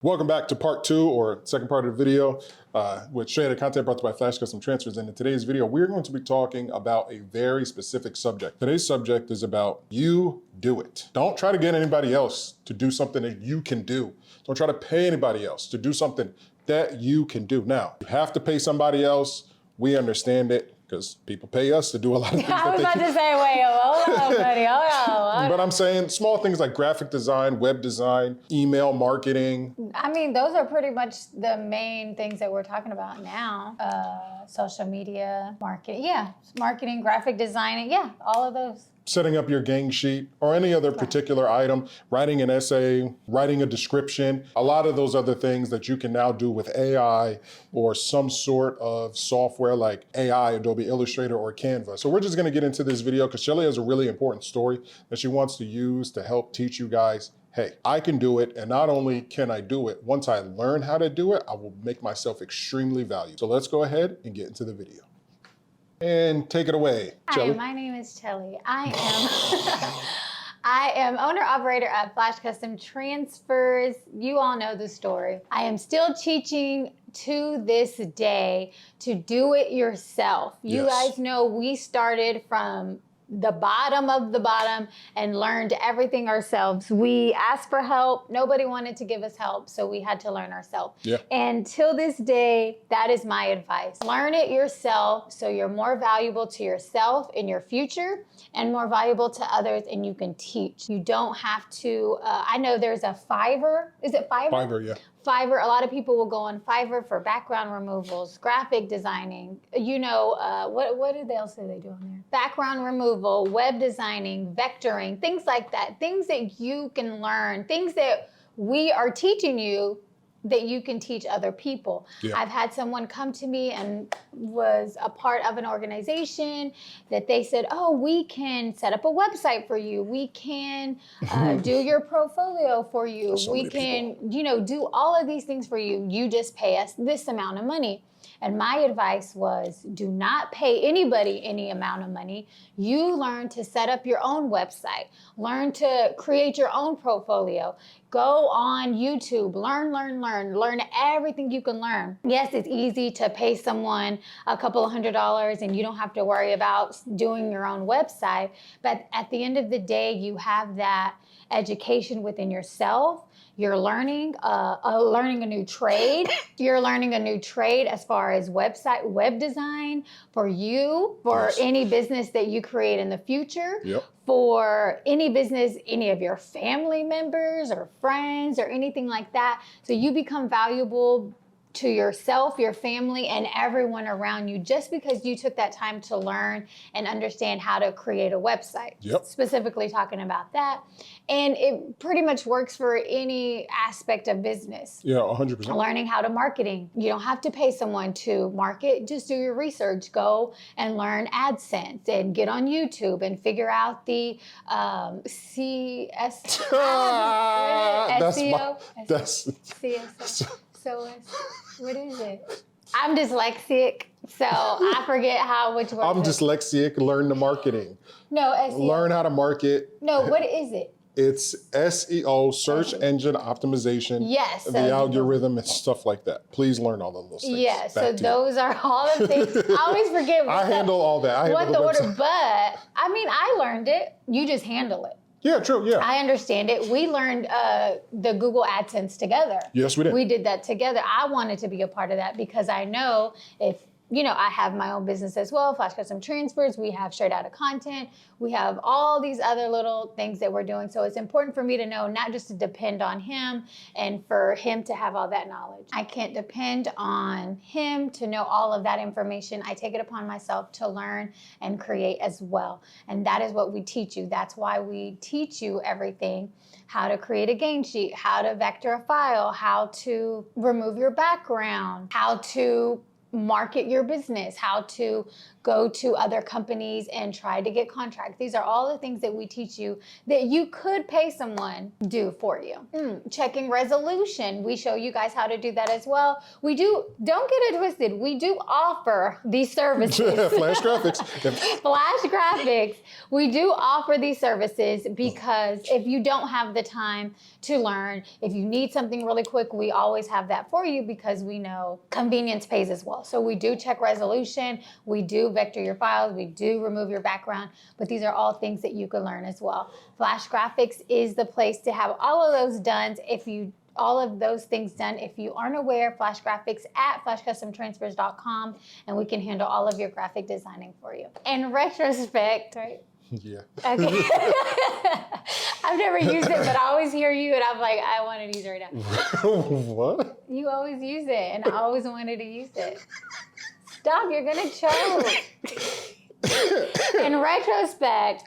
Welcome back to part two, or second part of the video, with straight content brought to you by Flash Custom Transfers. And in today's video, we're going to be talking about a very specific subject. Today's subject is about you do it. Don't try to get anybody else to do something that you can do. Don't try to pay anybody else to do something that you can do. Now, you have to pay somebody else. We understand it, because people pay us to do a lot of things. I was about to say, wait, hold on, buddy, hold on. But I'm saying small things like graphic design, web design, email marketing. I mean, those are pretty much the main things that we're talking about now. Social media, marketing, graphic designing, all of those. Setting up your gang sheet or any other particular item, writing an essay, writing a description, a lot of those other things that you can now do with AI or some sort of software like AI, Adobe Illustrator or Canva. So we're just gonna get into this video because Shelly has a really important story that she wants to use to help teach you guys, hey, I can do it, and not only can I do it, once I learn how to do it, I will make myself extremely valuable. So let's go ahead and get into the video. And take it away, Shelly. Hi, my name is Shelly. I am owner-operator at Flash Custom Transfers. You all know the story. I am still teaching to this day to do it yourself. You guys know we started from the bottom of the bottom and learned everything ourselves. We asked for help. Nobody wanted to give us help, so we had to learn ourselves. And till this day, that is my advice. Learn it yourself so you're more valuable to yourself in your future and more valuable to others, and you can teach. You don't have to, I know there's a Fiverr. Is it Fiverr? Fiverr, yeah. Fiverr, a lot of people will go on Fiverr for background removals, graphic designing, what else do they do on there? Background removal, web designing, vectoring, things like that. Things that you can learn, things that we are teaching you that you can teach other people. I've had someone come to me and was a part of an organization that they said, oh, we can set up a website for you. We can do your portfolio for you. We can, do all of these things for you. You just pay us this amount of money. And my advice was, do not pay anybody any amount of money. You learn to set up your own website. Learn to create your own portfolio. Go on YouTube, learn everything you can learn. Yes, it's easy to pay someone a couple of $100s and you don't have to worry about doing your own website. But at the end of the day, you have that education within yourself. You're learning a new trade. You're learning a new trade as far as web design for you, for any business that you create in the future, for any business, any of your family members or friends or anything like that. So you become valuable to yourself, your family, and everyone around you just because you took that time to learn and understand how to create a website. Specifically talking about that. And it pretty much works for any aspect of business. 100%. Learning how to marketing. You don't have to pay someone to market. Just do your research. Go and learn AdSense and get on YouTube and figure out the what is it? I'm dyslexic, so I forget which one. I'm dyslexic, learn the marketing. No, SEO. Learn how to market. No, what is it? It's SEO, search engine optimization. Yes. The algorithm and stuff like that. Please learn all of those things. Yeah, so those are all the things. I always forget I handle all that. What the order, but I mean, I learned it. You just handle it. Yeah, true, yeah. I understand it. We learned the Google AdSense together. Yes, we did. We did that together. I wanted to be a part of that because I know if, I have my own business as well, Flash Custom Transfers. We have straight out of content. We have all these other little things that we're doing. So it's important for me to know, not just to depend on him and for him to have all that knowledge. I can't depend on him to know all of that information. I take it upon myself to learn and create as well. And that is what we teach you. That's why we teach you everything. How to create a gang sheet, how to vector a file, how to remove your background, how to market your business, how to go to other companies and try to get contracts. These are all the things that we teach you that you could pay someone do for you. Checking resolution. We show you guys how to do that as well. We do, don't get it twisted, we do offer these services. Flash graphics. Flash graphics. We do offer these services because if you don't have the time to learn, if you need something really quick, we always have that for you because we know convenience pays as well. So we do check resolution, we do vector your files, we do remove your background, but these are all things that you can learn as well. Flash graphics is the place to have all of those done. All of those things done. If you aren't aware, Flash graphics at flashcustomtransfers.com, and we can handle all of your graphic designing for you. In retrospect, right? Yeah. Okay. I've never used it, but I always hear you, and I'm like, I want to use it right now. What? You always use it, and I always wanted to use it. Stop! You're gonna choke. In retrospect,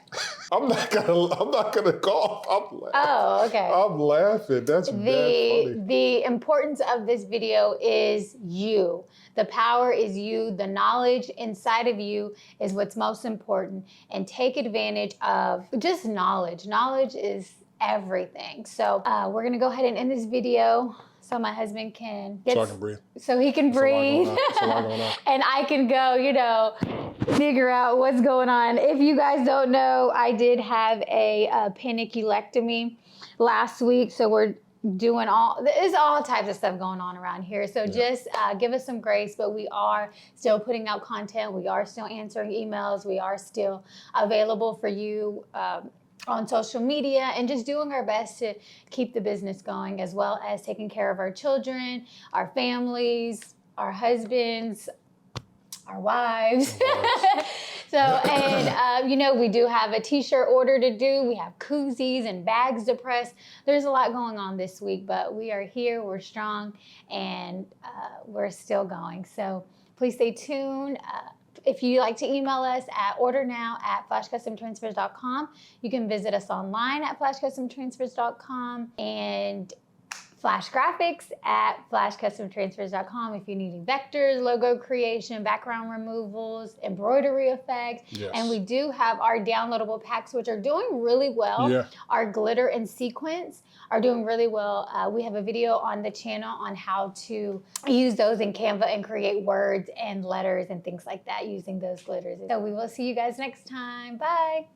I'm not gonna cough. I'm laughing. oh, okay. I'm laughing. That's mad funny. The importance of this video is you. The power is you. The knowledge inside of you is what's most important. And take advantage of just knowledge. Knowledge is everything. So we're gonna go ahead and end this video so my husband can So I can breathe. So he can breathe. It's a lot going on. And I can go, figure out what's going on. If you guys don't know, I did have a paniculectomy last week. So we're doing there's all types of stuff going on around here. So just give us some grace, but we are still putting out content. We are still answering emails. We are still available for you on social media and just doing our best to keep the business going, as well as taking care of our children, our families, our husbands, our wives. So, and we do have a t-shirt order to do. We have koozies and bags to press. There's a lot going on this week, but we are here, we're strong, and we're still going. So please stay tuned. If you like to email us at ordernow@flashcustomtransfers.com, you can visit us online at flashcustomtransfers.com, and Flash graphics at flashcustomtransfers.com if you're needing vectors, logo creation, background removals, embroidery effects. Yes. And we do have our downloadable packs, which are doing really well. Yeah. Our glitter and sequins are doing really well. We have a video on the channel on how to use those in Canva and create words and letters and things like that using those glitters. So we will see you guys next time. Bye.